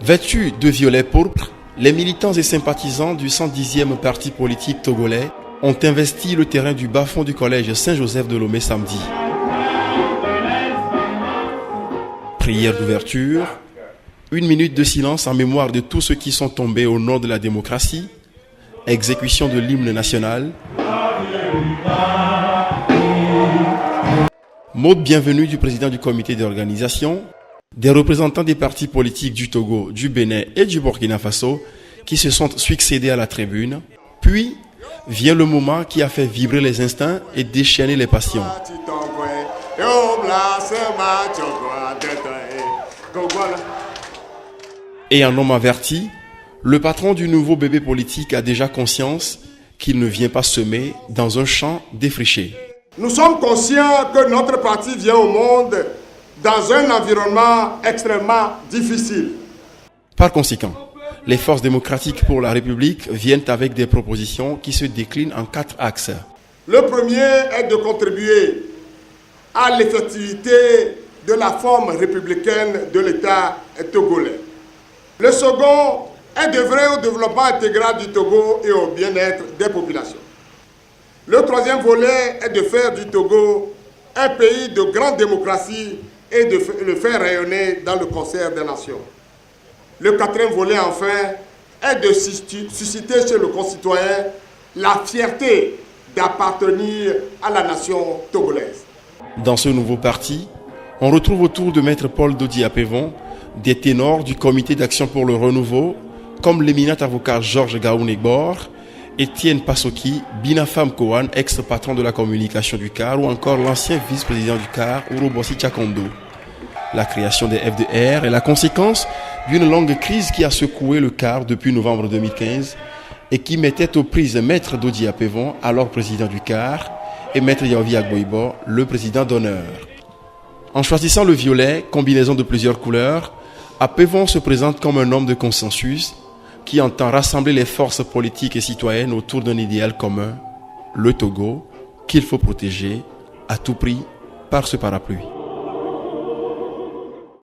Vêtus de violet pourpre, les militants et sympathisants du 110e parti politique togolais ont investi le terrain du bas-fond du collège Saint-Joseph de Lomé samedi. Prière d'ouverture, 1 minute de silence en mémoire de tous ceux qui sont tombés au nom de la démocratie, exécution de l'hymne national, mot de bienvenue du président du comité d'organisation, des représentants des partis politiques du Togo, du Bénin et du Burkina Faso qui se sont succédés à la tribune. Puis vient le moment qui a fait vibrer les instincts et déchaîner les passions. Et un homme averti, le patron du nouveau bébé politique a déjà conscience qu'il ne vient pas semer dans un champ défriché. Nous sommes conscients que notre parti vient au monde dans un environnement extrêmement difficile. Par conséquent, les forces démocratiques pour la République viennent avec des propositions qui se déclinent en 4 axes. Le premier est de contribuer à l'effectivité de la forme républicaine de l'État togolais. Le second est d'œuvrer au développement intégral du Togo et au bien-être des populations. Le troisième volet est de faire du Togo un pays de grande démocratie et de le faire rayonner dans le concert des nations. Le quatrième volet, enfin, est de susciter chez le concitoyen la fierté d'appartenir à la nation togolaise. Dans ce nouveau parti, on retrouve autour de Maître Paul Dodi Apevon des ténors du comité d'action pour le renouveau, comme l'éminent avocat Georges Gaounegbor, Étienne Passoki, Binafam Kohan, ex-patron de la communication du CAR, ou encore l'ancien vice-président du CAR, Urobossi Chakondo. La création des FDR est la conséquence d'une longue crise qui a secoué le CAR depuis novembre 2015 et qui mettait aux prises Maître Dodi Apevon, alors président du CAR, et Maître Yaovi Agboibo, le président d'honneur. En choisissant le violet, combinaison de plusieurs couleurs, Apevon se présente comme un homme de consensus qui entend rassembler les forces politiques et citoyennes autour d'un idéal commun, le Togo, qu'il faut protéger à tout prix par ce parapluie.